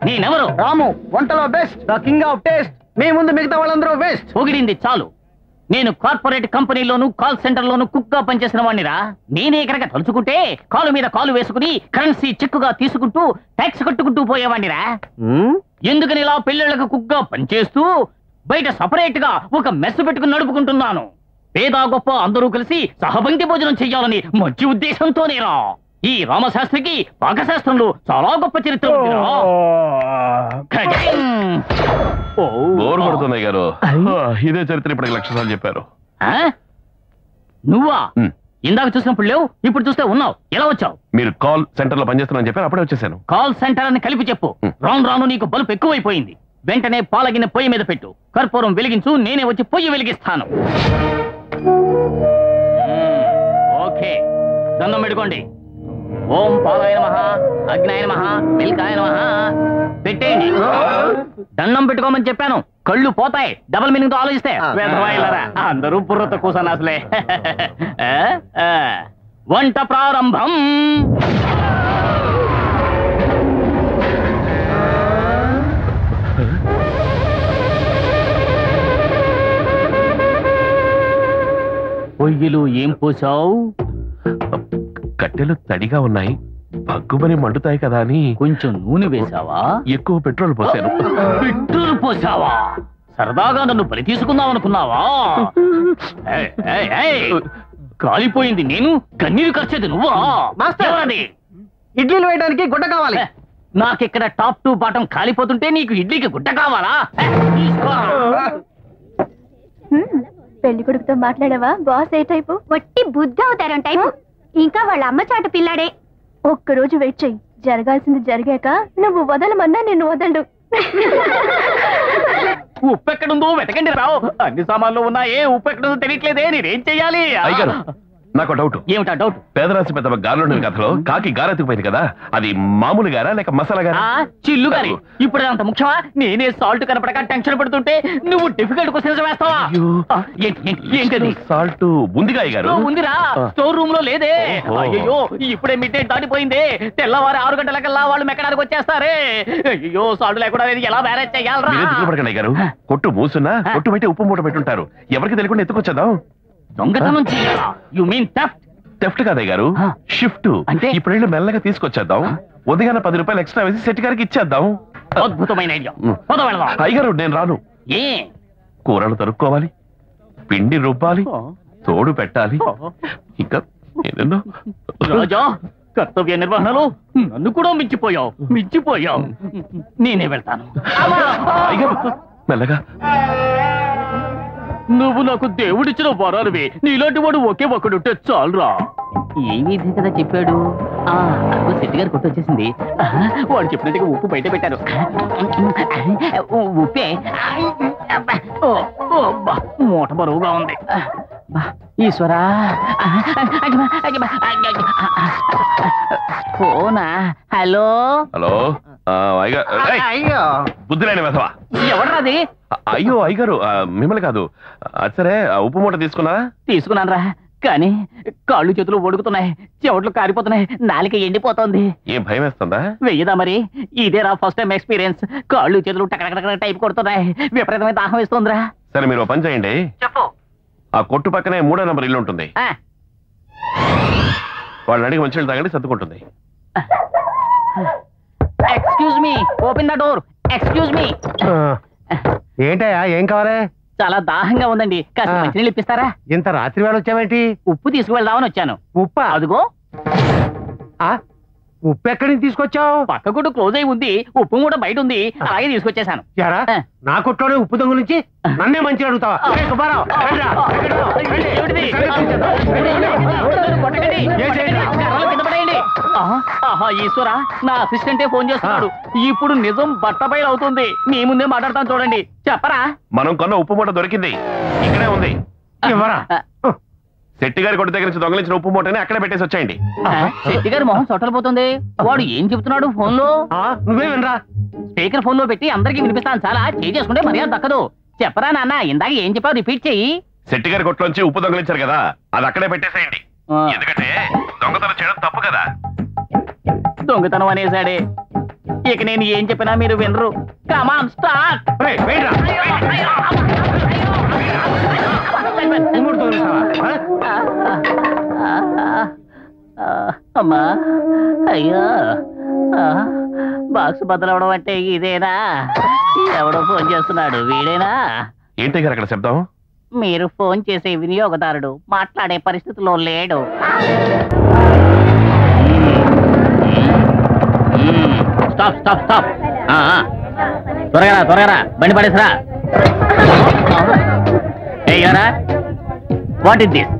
నేనెవరు? రాము, వంటలో best, the king of taste. మీ ముందు మిగతా వాళ్ళందరూ బెస్ట్. పొగిడింది చాలు. నేను కార్పొరేట్ కంపెనీలోను కాల్ సెంటర్ లోను కుక్ గా పనిచేసిన వాడినిరా. నేనే కనుక తలుచుకుంటే కాలు మీద కాలు వేసుకుని కరెన్సీ చెక్కుగా తీసుకుంటూ ట్యాక్స్ కట్టుకుంటూ పోయేవాడినిరా. ఎందుకని ఇలా పిల్లలకు కుక్ గా పనిచేస్తూ బయట సపరేట్ గా ఒక మెస్ పెట్టుకుని నడుపుకుంటున్నాను. పేద గొప్ప అందరూ కలిసి సహపంక్తి భోజనం చెయ్యాలని మంచి ఉద్దేశంతోనేరా. ఈ రామశాస్త్రికి పాకశాస్త్రంలో చాలా గొప్ప చరిత్ర ఉందిరా. బోర్ కొడుతున్నాయి గారు. ఇదే చరిత్ర ఇప్పటికి 1,00,000 సార్లు చెప్పారు. నువ్వా? ఇందాక చూసినప్పుడు లేవు, ఇప్పుడు చూస్తే ఉన్నావు. ఎలా వచ్చావు? మీరు కాల్ సెంటర్ లో పనిచేస్తున్నా చెప్పారు, అప్పుడే వచ్చేసాను. కాల్ సెంటర్ అని కలిపి చెప్పు. రాను రాను నీకు బల్బు ఎక్కువైపోయింది. వెంటనే పాలగిన పొయ్యి మీద పెట్టు. కర్పూరం వెలిగించు, నేనే వచ్చి పొయ్యి వెలిగిస్తాను. ఓకే, దండం పెట్టుకోండి. ఓం పాలాయ నమః, అగ్నాయ నమః, మిల్కాయ నమః. పెట్టేయండి. దండం పెట్టుకోమని చెప్పాను. కళ్ళు పోతాయి. డబుల్ మీనింగ్ తో ఆలోచిస్తే అందరూ బుర్రతో కూసాను అసలే. వంట ప్రారంభం. పొయ్యిలు ఏం పోసావు? కట్టెలు తడిగా ఉన్నాయి, భగ్గుమని మండుతాయి కదా అని కొంచెం నూనె వేసావా? ఎక్కువ పెట్రోల్ పోసాను. పెట్రోల్ పోసావా? సరదాగా నన్ను బలి తీసుకుందాం అనుకున్నావా? కాలిపోయింది నేను, కన్నీరు ఖర్చేది నువ్వా? ఇడ్లీలు వేయడానికి గుడ్డ కావాలి. నాకిక్కడ టాప్ టు బాటం కాలిపోతుంటే నీకు ఇడ్లీకి గుడ్డ కావాలా? పెళ్లి కొడుకుతో మాట్లాడావా? బాస్ ఏ టైపు? వట్టి బుద్ధి అవుతారని టైపు. ఇంకా వాళ్ళ అమ్మ చాటు పిల్లాడే. ఒక్కరోజు వెయిట్ చెయ్యి, జరగాల్సింది జరిగాక నువ్వు వదలమన్నా నిన్ను వదలడు. ఉప్పు ఎక్కడుందో వెతకండి రావు. అన్ని సామాన్లు ఉన్నాయే, ఉప్పు ఎక్కడుందో తెలియట్లేదే. నేనేం చెయ్యాలి? నాకు డౌట్. ఏమిటా డౌట్? పేదరాశి పెద్ద గారుండే కథలో కాకి గారెత్తుకుపోయింది కదా, అది మామూలు గారా లేక మసాలా గారా? చిల్లు గారి. ఇప్పుడు అంత ముఖ్యమా? నేనే సాల్ట్ కనపడక టెన్షన్ పడుతుంటే నువ్వు డిఫికల్ట్ క్వశ్చన్స్ వేస్తావా? ఏంటది? సాల్ట్ ఉందిగా గారు? ఉందిరా, స్టోర్ రూమ్ లో లేదే. అయ్యో, ఇప్పుడే మిడ్ నైట్ దాటిపోయింది. తెల్లవారు 6 గంటలకల్లా వాళ్ళు మెక్కడానికి వచ్చేస్తారే. అయ్యో, సాల్ట్ లేకుండా ఎలా బ్యారేజ్ చెయ్యాలరా? గారు, కొట్టు మూసున్నా కొట్టు బయట ఉప్పు మూట పెట్టుంటారు. ఎవరికి తెలియకుండా ఎత్తుకొచ్చేద్దాం. దొంగతనం చేయాలా? You mean theft? థెఫ్ట్ కాదే గారు, షిఫ్ట్. అంటే ఇప్పుడు మెల్లగా తీసుకొచ్చేద్దాం. ఉదయాన 10 రూపాయలు ఎక్స్ట్రా వేసి సెట్ గారికి ఇచ్చేద్దాం. అద్భుతమైన ఐడియా. అయ్యగారు, నేను రాను. ఏ? కూరలు తరుక్కోవాలి, పిండి రుబ్బాలి, తోడు పెట్టాలి, ఇంకా ఏదన్నా. రాజా, కర్తవ్య నిర్వహణలో నన్ను కూడా మించిపోయావు. నేనే వెళ్తాను. మెల్లగా. నువ్వు నాకు దేవుడిచ్చిన వరాలువి. నీలాంటి వాడు ఒకే ఒక్కడుంటే చాలురా. ఏ విధంగా కదా చెప్పాడు. శెట్టి గారు కొట్టొచ్చేసింది. వాడు చెప్పినట్టుగా ఉప్పు బయట పెట్టారు. ఉప్పే మూట బరువుగా ఉంది. ఈశ్వరా, ఫోనా? హలో హలో, అయ్యో బుద్ధి లేని వెధవా. ఎవడ్రాది? అయ్యో అయ్యగారు, మిమ్మల్ని కాదు. సరే, ఉప్పు మూట తీసుకున్నాను రా. కానీ కాళ్ళు చేతులు వణుకుతున్నాయి, చెవట్లు కారిపోతున్నాయి, నాలిక ఎండిపోతుంది. ఏం భయం వేస్తుందా? వెయ్యదా మరి. ఇదేరా ఫస్ట్ టైం ఎక్స్పీరియన్స్. కాళ్ళు చేతులు టకటక టైప్ కొడుతున్నాయి, విపరీతమైన దాహం వేస్తుందిరా. సరే, మీరు పని చేయండి. చెప్పు. ఆ కొట్టు పక్కనే 3వ నంబర్ ఇల్లు ఉంటుంది. వాళ్ళని అడిగి మంచి తాగండి, సర్దుకుంటుంది. Excuse me, open the door. Excuse me. ఏంటయ్యా ఏం కావాలి? చాలా దాహంగా ఉందండి, కాస్త మంచినీళ్ళు ఇప్పిస్తారా? ఇంత రాత్రి వేళ వచ్చావేంటి? ఉప్పు తీసుకువెళ్దామని వచ్చాను. ఉప్పా? అదిగో. ఉప్పు ఎక్కడి నుంచి తీసుకొచ్చావు? పక్క కొట్టు క్లోజ్ అయి ఉంది, ఉప్పు కూడా బయట ఉంది, అలాగే తీసుకొచ్చేసాను. నా కొట్లోనే ఉప్పు దొంగ నుంచి నన్నే మంచిగా అడుగుతావా? ఈశ్వరా, నా అసిస్టెంటే ఫోన్ చేస్తున్నాడు. ఇప్పుడు నిజం బట్టబయలు అవుతుంది. మీ ముందే మాట్లాడతాను చూడండి. చెప్పరా? మనం కొన్న ఉప్పు మూట దొరికింది, ఇక్కడే ఉంది. శెట్టి గారి కొట్టు దగ్గర నుంచి దొంగలించిన ఉప్పు మూటని అక్కడే పెట్టేసి వచ్చాయండి. శెట్టి గారి మొహం చొట్టలిపోతుంది. వాడు ఏం చెప్తున్నాడు ఫోన్ లో? నువ్వే వినరా? స్పీకర్ ఫోన్ లో పెట్టి అందరికీ వినిపిస్తాను. చాలా చేసుకుంటే మర్యాద దక్కదు. చెప్పరా నాన్న, ఇందాక ఏం చెప్పావు రిపీట్ చెయ్యి. శెట్టి గారి కొట్టులోంచి ఉప్పు దొంగలించారు కదా, అది అక్కడే పెట్టేసేయండి. ఎందుకంటే దొంగతనం చేయడం తప్పు కదా. దొంగతనం అనేసాడే, ఇక నేను ఏం చెప్పినా మీరు వినరు. Come on start. అమ్మా, అయ్యో, బాక్స్ బద్దలవడం అంటే ఇదేనా? ఎవడో ఫోన్ చేస్తున్నాడు, వీడేనా? ఏంటి గారు అక్కడ శబ్దం? మీరు ఫోన్ చేసే వినియోగదారుడు మాట్లాడే పరిస్థితిలో లేడు. Stop stop stop. త్వరగా త్వరగా బండి పడేసరా. What is this?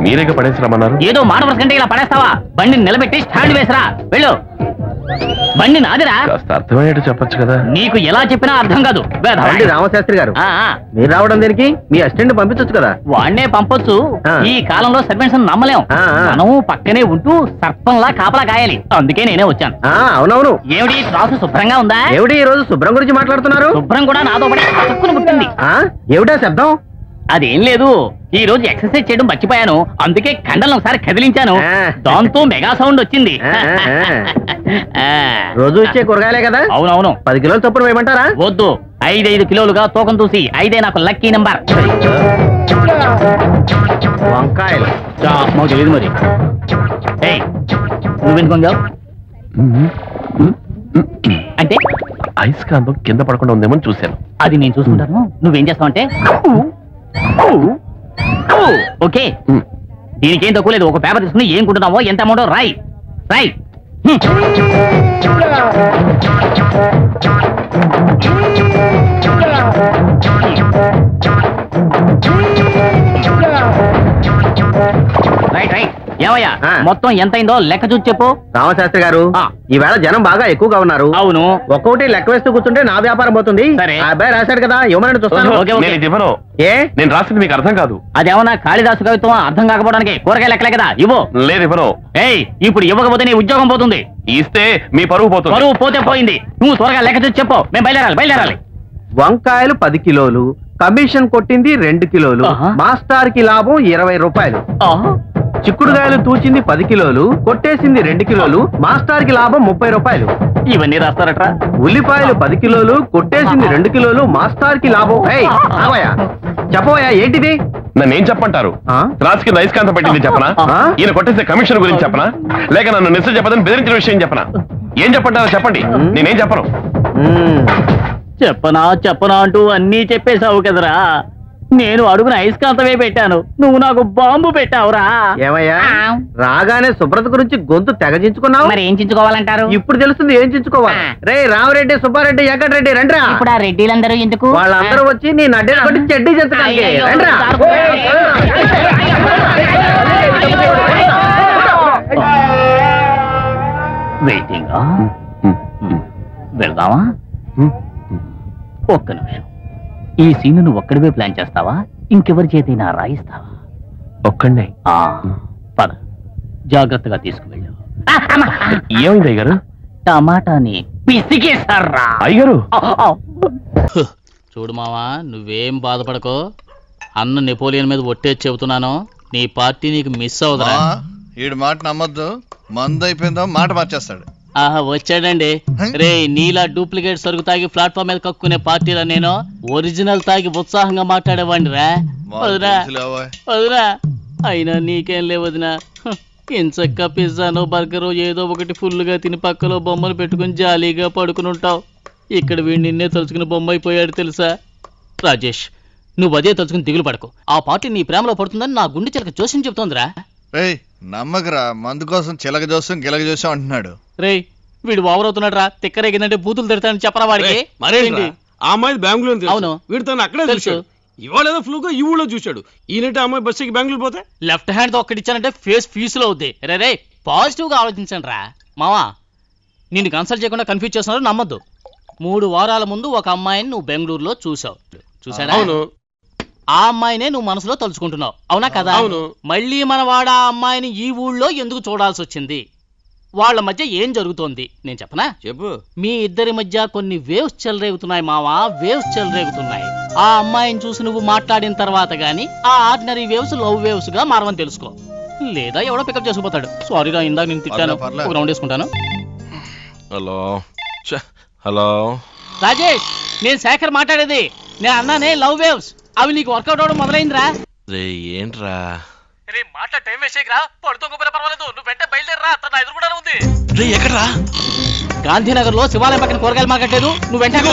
మీరేగా పడేసరామన్నారు. ఏదో మానవ కంటే ఇలా పడేస్తావా? బండిని నిలబెట్టి స్టాండ్ వేసరా. వెళ్ళు. బండి నాదిరా. కాస్త అర్థమయ్యేట్టు చెప్పొచ్చు కదా. నీకు ఎలా చెప్పినా అర్థం కాదు. రామశాస్త్రి గారు, మీరు రావడం దేనికి? మీ అసిస్టెంట్ పంపించొచ్చు కదా. వాడినే పంపొచ్చు. ఈ కాలంలో సర్వెంట్స్ నమ్మలేం. మనం పక్కనే ఉంటూ సర్పంలా కాపలా కాయాలి. అందుకే నేనే వచ్చాను. అవునవును. ఏమిటి క్లాసు శుభ్రంగా ఉందా? ఏమిటి ఈ రోజు శుభ్రం గురించి మాట్లాడుతున్నారు? శుభ్రం కూడా నాతో పడి పట్టుకుని పుట్టింది. ఏమిటా శబ్దం? అదేం లేదు, ఈ రోజు ఎక్సర్సైజ్ చేయడం మర్చిపోయాను, అందుకే కండలను ఒకసారి కదిలించాను. దాంతో మెగా సౌండ్ వచ్చింది. రోజు ఇచ్చే కూరగాయలే కదా? అవునవును. 10 కిలోలు చొప్పున వేయమంటారా? వద్దు, 5 కిలోలుగా తూకం చూసి 5 నాకు లక్కీ నెంబర్. వంకాయలు మాకు తెలియదు మరి. నువ్వెందుకు కొంగావు? అంటే అయస్కాంతం కింద పడకుండా ఉందేమో చూశాను. అది నేను చూసుకుంటాను, నువ్వేం చేస్తావు అంటే ఓకే. దీనికేం తక్కువ లేదు. ఒక పేపర్ తీసుకుని ఏం కొంటున్నావో ఎంత అమౌంటో రాయ్ రాయ్. Right right. ఏమయ్యా, మొత్తం ఎంతైందో లెక్క చూసి చెప్పు. రామశాస్త్రి గారు, ఈవేళ జనం బాగా ఎక్కువగా ఉన్నారు. అవును. ఒక్కొక్కటి లెక్క వేస్తూ కూర్చుంటే నా వ్యాపారం పోతుంది. అబ్బాయి రాశాడు కదా, ఇవ్వమని చూస్తాను. నేను రాసింది మీకు అర్థం కాదు. అదేమన్నా కాళిదాసు కవిత్వం అర్థం కాకపోవడానికి కూరగాయ లెక్కలే కదా, ఇవ్వు. లేదు ఇవ్వను. ఇప్పుడు ఇవ్వకపోతే నీ ఉద్యోగం పోతుంది. ఇస్తే మీ పరువు పోతుంది. పరువు పోతే పోయింది. నువ్వు త్వరగా లెక్క చూసి చెప్పు, మేము బయలుదేరాలి. వంకాయలు 10 కిలోలు, కమిషన్ కొట్టింది 2 కిలోలు, మాస్టర్ కి లాభం 20 రూపాయలు. చిక్కుడుగాయలు తూచింది 10 కిలోలు, కొట్టేసింది 2 కిలోలు, మాస్టర్ కి లాభం 30 రూపాయలు. ఇవన్నీ రాస్తారట్రా. ఉల్లిపాయలు 10 కిలోలు, కొట్టేసింది 2 కిలోలు, మాస్టర్ కి లాభం. చెప్పవయ్యా, ఏంటిది? నన్నేం చెప్పంటారు? రాజుకి నైస్కాంతం పెట్టింది చెప్పనా? ఈయన కొట్టేసే కమిషన్ గురించి చెప్పనా? లేక నన్ను నిశ్చయం చెప్పదని బెదిరించిన విషయం చెప్పనా? ఏం చెప్పంటారో చెప్పండి, నేనేం చెప్పను. చెప్పనా అంటూ అన్నీ చెప్పేశావు కదరా. నేను అడుగున అయస్కాంతమే పెట్టాను, నువ్వు నాకు బాంబు పెట్టావురా. ఏమయ్యా, రాగానే శుభ్రత గురించి గొంతు తెగజించుకున్నావు. మరి ఏం చించుకోవాలంటారు? ఇప్పుడు తెలుస్తుంది ఏం చించుకోవాలి. రే రామరెడ్డి, సుబ్బారెడ్డి, వెంకటరెడ్డి రండ్రా. ఇప్పుడు ఆ రెడ్డిలందరూ ఎందుకు? వాళ్ళందరూ వచ్చి నీ నడ్డి కొట్టి చెడ్డీ చెత్తడానికి రండ్రా. వెయిటింగ్. వెళ్దామా? ఒక్క నిమిషం. ఈ సీన్ నువ్వు ఒక్కడివే ప్లాన్ చేస్తావా, ఇంకెవరి చేతైనా రాయిస్తావా? ఒక్కడే. పద, జాగ్రత్తగా తీసుకువెళ్ళు. ఏమైంది అయ్యగారు? టమాటాని పిసికేశారా అయ్యగారు. చూడు మావా, నువ్వేం బాధపడకో. అన్న నెపోలియన్ మీద ఒట్టేసి చెబుతున్నాను, నీ పార్టీ నీకు మిస్ అవుదరా. ఈడు మాట నమ్మద్దు, మందు అయిపోయిందో మాట మార్చేస్తాడు. ఆహా, వచ్చాడండి. రే, నీలా డూప్లికేట్ సరుకు తాగి ప్లాట్ఫామ్ మీద కక్కునే పార్టీలో నేను ఒరిజినల్ తాగి ఉత్సాహంగా మాట్లాడేవాడిని రా. వదినా అయినా నీకేం లేవదినా. ఇంచక్క పిజ్జానో బర్గరో ఏదో ఒకటి ఫుల్గా తిని పక్కలో బొమ్మలు పెట్టుకుని జాలీగా పడుకుని ఉంటావు. ఇక్కడ వీడు నిన్నే తలుచుకుని బొమ్మ అయిపోయాడు తెలుసా. రాజేష్, నువ్వు అదే తలుచుకుని దిగులు పడకు. ఆ పార్టీ నీ ప్రేమలో పడుతుందని నా గుండె చిలక జోస్యం చెప్తోందిరా. రేయ్ నమ్మకరా, మందు కోసం చిలక జోస్యం గిలక జోస్యం అంటున్నాడు. రేయ్ వీడు ఓవర్ అవుతున్నాడు రా. తిక్కరేగిందంటే బూతులు తిడతానని చెప్పరా వాడికి. మరేంటి ఆ అమ్మాయి బెంగళూరు. అవును, వీడు తను అక్కడే చూశాడు. ఇవాళ ఏదో ఫ్లూగా ఈ ఊళ్ళో చూశాడు. ఈయనంటే అమ్మాయి బస్సుకి బెంగళూరు పోతే లెఫ్ట్ హ్యాండ్ తో ఒక్కడిచ్చానంటే ఫేస్ ఫీజులో అవుద్ది. రే పాజిటివ్ గా ఆలోచించండి రా మావా. నిన్ను కన్సల్ట్ చేయకుండా కన్ఫ్యూజ్ చేస్తున్నారు, నమ్మద్దు. 3 వారాల ముందు ఒక అమ్మాయిని నువ్వు బెంగళూరులో చూసావు. చూసాడా? అవును. ఆ అమ్మాయినే నువ్వు మనసులో తలుచుకుంటున్నావు, అవునా కదా? అవును. మళ్ళీ మన వాడ ఆ అమ్మాయిని ఈ ఊళ్ళో ఎందుకు చూడాల్సి వచ్చింది? వాళ్ళ మధ్య ఏం జరుగుతోంది నేను చెప్పనా? చెప్పు. మీ ఇద్దరి మధ్య కొన్ని వేవ్స్ చెలరేగుతున్నాయి మావా, వేవ్స్ చెలరేగుతున్నాయి. ఆ అమ్మాయిని చూసి నువ్వు మాట్లాడిన తర్వాత గానీ ఆ ఆర్డినరీ వేవ్స్ లవ్ వేవ్స్ గా మారవని తెలుసుకో. లేదా ఎవడో పికప్ చేసుకుపోతాడు. సారీ రా, ఇందాక నేను తిట్టాను. ఒక రౌండ్ వేసుకుంటాను. హలో హలో రాజేష్, నేను శేఖర్ మాట్లాడేది. నేను అన్నానే లవ్ వేవ్స్, అవి నీకు వర్కౌట్ అవడం మొదలైందిరా. రే ఏంట్రా మాట్లా టైం వేస్ట్ చేయకరా. పడుతోకపోయినా పర్వాలేదు, నువ్వు వెంట బయలుదేరరా. తన ఎదురు కూడా ఉంది. రే ఎక్కడ్రా? గాంధీనగర్ లో శివాలయం పక్కన కూరగాయలు మార్కెట్ లేదు, నువ్వు వెంటనే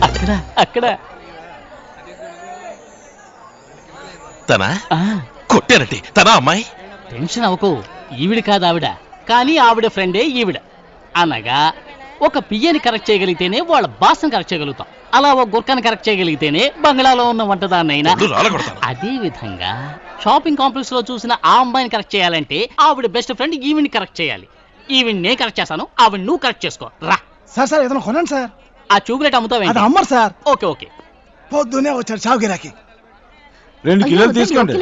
అక్కడ అక్కడ తనా కొట్టారటి తనా అమ్మాయి? టెన్షన్ అవ్వకు, ఈవిడ కాదు ఆవిడ, కానీ ఆవిడ ఫ్రెండే ఈవిడ. అనగా ఒక పియ్యని కరెక్ట్ చేయగలిగితేనే వాళ్ళ బాస్ని కరెక్ట్ చేయగలుగుతాం. అలా ఒక గుర్కాన్ని కరెక్ట్ చేయగలిగితేనే బంగ్లాలో ఉన్న వంటదాన్నైనా. అదే విధంగా షాపింగ్ కాంప్లెక్స్ లో చూసిన ఆ అమ్మాయిని కరెక్ట్ చేయాలంటే ఆవిడ బెస్ట్ ఫ్రెండ్ ఈవిడ్ని కరెక్ట్ చేయాలి. ఈవిడ్ని నేను కరెక్ట్ చేస్తాను, ఆవిడ నువ్వు కరెక్ట్ చేసుకో రా. సార్ ఏదైనా కొనండి సార్. ఆ ట్యూబ్లైట్ అమ్ముతావే? అది అమ్మరు సార్. Okay okay. పొద్దునే వచ్చాడు షాప్ గిరాకి. 2 కిలోలు తీసుకోండి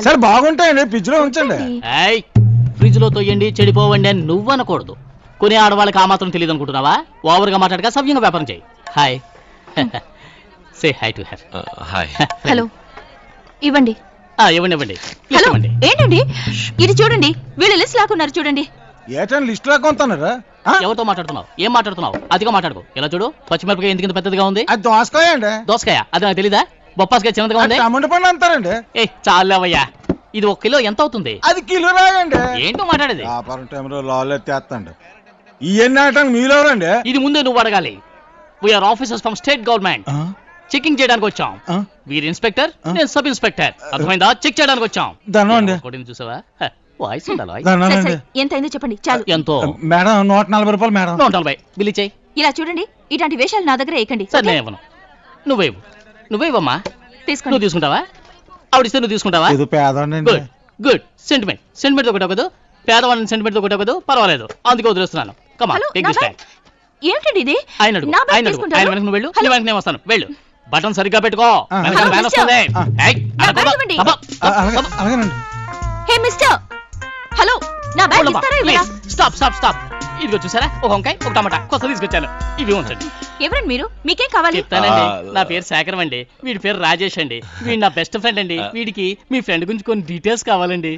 సార్, బాగుంటాయండి. ఫ్రిడ్జ్ లో ఉంచండి. ఫ్రిడ్జ్ లో తొయ్యండి చెడిపోవండి అని నువ్వు అనకూడదు. కొన్ని ఆడవాళ్ళకి ఆ మాత్రం తెలియదు అనుకుంటున్నావా? ఓవర్గా మాట్లాడక సవ్యంగా వ్యాపారం చేయి. Hi say hi to her. Hi. Hello ఇవ్వండి. ఇవ్వండి ఇవ్వండి. హలో ఏంటండి ఇది? చూడండి వీళ్ళు లిస్ట్ లాక్కున్నారు చూడండి. ఏటండి లిస్ట్ లాక్కొంటున్నారా? ఎవరితో మాట్లాడుతున్నావు? ఏం మాట్లాడుతున్నావు? అదిగా మాట్లాడుకో. ఇలా చూడు, పచ్చిమిరపకాయ ఎందుకు పెద్దదిగా ఉంది? అది దోసకాయ అండి. దోసకాయ? అది నాకు తెలీదా? బొప్పాసకాయ చిన్నదిగా ఉంది. టమాటా పండు అంటారండి. ఏ చాలేవయ్యా, ఇది 1 కిలో ఎంత అవుతుంది? అది కిలో రాయండి. ఏంటో మాట్లాడేది? వ్యాపారం టైంలో లాల్ ఎత్తేస్తండి. ఇవన్నీ ఆటండి మీలోరండి. ఇది ముందే నువ్వు అడగాలి. We are officers from state government. Checking చేయడానికి వచ్చాం. వీరు ఇన్స్పెక్టర్, నేను సబ్ ఇన్స్పెక్టర్. అర్థమైందా? చెక్ చేయడానికి వచ్చాం. చూసావా? వాయిస్ ఉండాలి. ఎంత అయిందో చెప్పండి చాలు. ఎంతో మేడం? 140 రూపాయలు మేడం. 140 బిల్లు చేయి. ఇలా చూడండి, ఇలాంటి వేషాలు నా దగ్గర వేయకండి. సరే నేను ఇవ్వను. నువ్వేవమ్మా. తీసుకోండి. నువ్వు తీసుకుంటావా? ఆవిడిస్తే నువ్వు తీసుకుంటావా? Good good. సెంటిమెంట్ తో కొట్టకూడదు, పేదవాళ్ళని సెంటిమెంట్ తో కొట్టకూడదు. పర్వాలేదు, అందుకే వదిలేస్తున్నాను. కమా టేక్ దిస్ బ్యాగ్. ఏంటండి ఇది? ఆయన వెనక నువ్వు వెళ్ళు, నీ వెనక నేను వస్తాను. వెళ్ళు. బటన్ సరిగ్గా పెట్టుకో. వ్యాన్ వస్తుంది. హే మిస్టర్, హలో నా బ్యాగ్ ఇస్తారా ఇవ్వరా? Stop stop stop. ఇదిగో చూసారా, ఒక వంకాయ ఒక టమాటా కొత్త తీసుకొచ్చాను. ఇవి ఉంచండి. ఎవరండి మీరు? మీకేం కావాలి? చెప్తానండి. నా పేరు శేఖరం అండి, వీడి పేరు రాజేష్ అండి. వీడి నా బెస్ట్ ఫ్రెండ్ అండి. వీడికి మీ ఫ్రెండ్ గురించి కొన్ని డీటెయిల్స్ కావాలండి.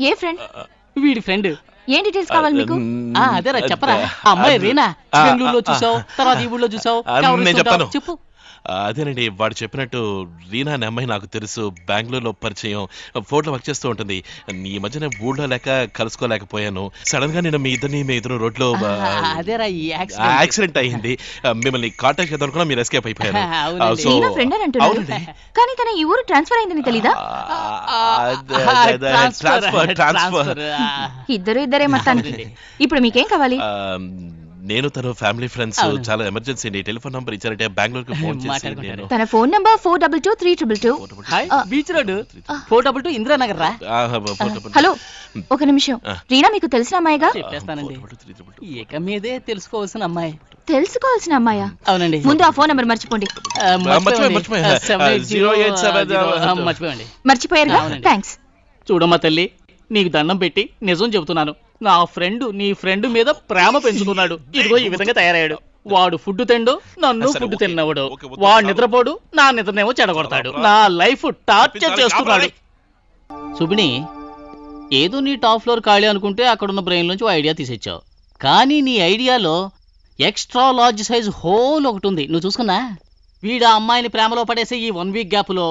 ఏ ఫ్రెండ్? వీడి ఫ్రెండ్. ఏం డీటెయిల్స్ కావాలి మీకు? అదేరా చెప్పరా. అమ్మాయి రీనా, బెంగళూరులో చూసావు, తర్వాత ఈ ఊళ్ళో చూసావు. నేను చెప్తాను. చెప్పు. అదేనండి, వాడు చెప్పినట్టు రీనా అనే అమ్మాయి నాకు తెలుసు. బెంగళూరులో పరిచయం, ఫోటోలో వర్క్ చేస్తూ ఉంటుంది. ఈ మధ్యన ఊళ్ళో లేక కలుసుకోలేకపోయాను. సడన్ గా నేను మీ ఇద్దరు రోడ్లో యాక్సిడెంట్ అయింది. మిమ్మల్ని కాంటాక్ట్ చేద్దాం అనుకున్నా, మీరు ఎస్కేప్ అయిపోయారు. కానీ తన ఈ ఊరు ట్రాన్స్ఫర్ అయిందని తెలీదా? ట్రాన్స్ఫర్. ఇద్దరే మొత్తానికి. ఇప్పుడు మీకేం కావాలి? నేను తన ఫ్యామిలీ ఫ్రెండ్స్, చాలా ఎమర్జెన్సీ అండి. టెలిఫోన్ నంబర్ ఇచ్చారంటే బెంగళూరుకి ఫోన్ చేసి నేను. తన phone number 422-322. Beach road 422 Indiranagar రా. హలో ఒక నిమిషం. రీనా మీకు తెలిసిన అమ్మాయిగా? చెప్పేస్తానండి. ఏక మీదే తెలుసుకోవాల్సిన అమ్మాయి. తెలుసుకోవాల్సిన అమ్మాయా? అవునండి. ముందు ఆ ఫోన్ నంబర్ మర్చిపోండి. మర్చిపోయండి. మర్చిపోయారుగా? థ్యాంక్స్. చూడమ్మా తల్లి, నీకు దండం పెట్టి నిజం చెబుతున్నాను. నా ఫ్రెండ్ నీ ఫ్రెండ్ మీద ప్రేమ పెంచుకున్నాడు. ఇదిగో ఈ విధంగా తయారయ్యాడు. వాడు ఫుడ్ తిండు, నన్ను ఫుడ్ తిన్నవాడు. వాడు నిద్రపోడు, నా నిద్రనేమో చెడగొడతాడు. నా లైఫ్ టార్చర్ చేస్తున్నాడు. సుబిని, ఏదో నీ టాప్ ఫ్లోర్ ఖాళీ అనుకుంటే అక్కడున్న బ్రెయిన్ నుంచి ఐడియా తీసేచ్చావు. కానీ నీ ఐడియాలో ఎక్స్ట్రా లార్జ్ సైజ్ హోల్ ఒకటి ఉంది. నువ్వు చూసుకున్నా? వీడు ఆ అమ్మాయిని ప్రేమలో పడేసే ఈ 1 వీక్ గ్యాప్లో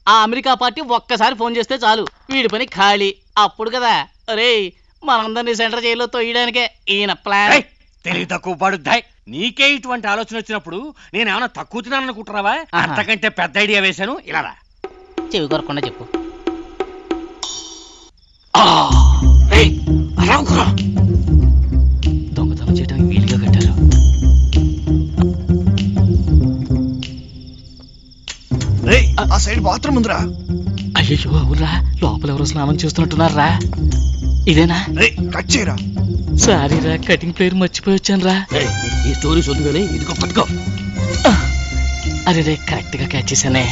ఆ అమెరికా పార్టీ ఒక్కసారి ఫోన్ చేస్తే చాలు, వీడి పని ఖాళీ. అప్పుడు కదా అరే మనందరినీ సెంటర్ జైల్లో తొయ్యడానికే ఈయన ప్లాన్. తెలివి తక్కువ పడుద్దాయి. నీకే ఇటువంటి ఆలోచన వచ్చినప్పుడు నేనేమన్నా తక్కువ తిన్నాను అనుకుంటున్నావా? అంతకంటే పెద్ద ఐడియా వేశాను. ఇలా రా. చెవి కొరకుండా చెప్పు. దొంగతనం చేయడానికి వీలుగా కట్టారు. ఆ సైడ్ బాత్రూమ్ ఉందిరా. అయ్యో అవురా, లోపల ఎవరో స్నానం చేస్తున్నట్టున్నారా. ఇదేనా? కట్ చేయరా. సారీరా, కటింగ్ ప్లేయర్ మర్చిపోయి వచ్చాను రా. ఈ స్టోరీ చదువుగానే ఇదిగో పట్టుకో. అరే రే, కరెక్ట్ గా క్యాచ్ చేశానే.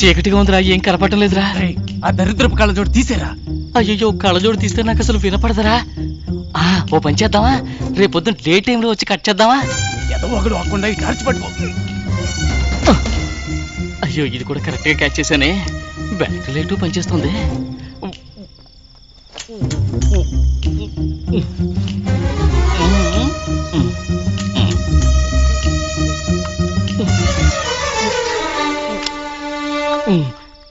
చీకటిగా ఉందిరా, ఏం కనపడటం లేదురా. ఆ దరిద్రపు కళ్ళజోడు తీసేరా. అయ్యో, కళ్ళజోడు తీస్తే నాకు అసలు వినపడదరా. ఓ పని చేద్దామా, రేపొద్దున డే టైంలో వచ్చి కట్ చేద్దామా? ఏదో ఒకడు అవ్వకుండా ఇటు అరిచి పట్టుకో. అయ్యో, ఇది కూడా కరెక్ట్ గా క్యాచ్ చేశానే. బ్యాటరీ లైట్ పనిచేస్తుంది.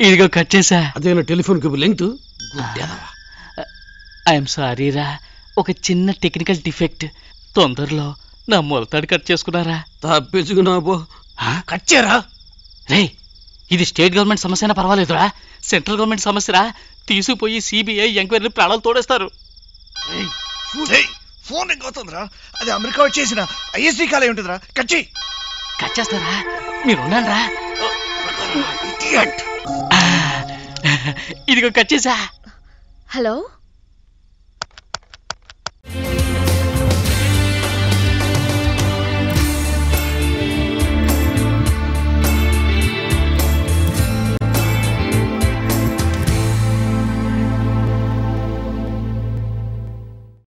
ఇదిగో కట్ చేసా. అదేనా టెలిఫోన్ కి లెంగ్త్? ఐఎమ్ సారీరా, ఒక చిన్న టెక్నికల్ డిఫెక్ట్. తొందరలో నా మొలతాడు కట్ చేసుకున్నారా? తప్పించుకున్నావు. కట్ చేయరా. రే, ఇది స్టేట్ గవర్నమెంట్ సమస్య అయినా పర్వాలేదురా, సెంట్రల్ గవర్నమెంట్ సమస్యరా. తీసుకుపోయి సిబిఐ ఎంక్వైరీ ప్రాణాలు తోడేస్తారు. ఫోన్ రింగ్ అవుతుందిరా. అది అమెరికా వచ్చేసిన ఐఎస్డి కాలే ఉంటుందిరా. కట్ చేయి. కట్ చేస్తారా? మీరు ఉన్నారా? ఇదిగో కట్ చేసా. హలో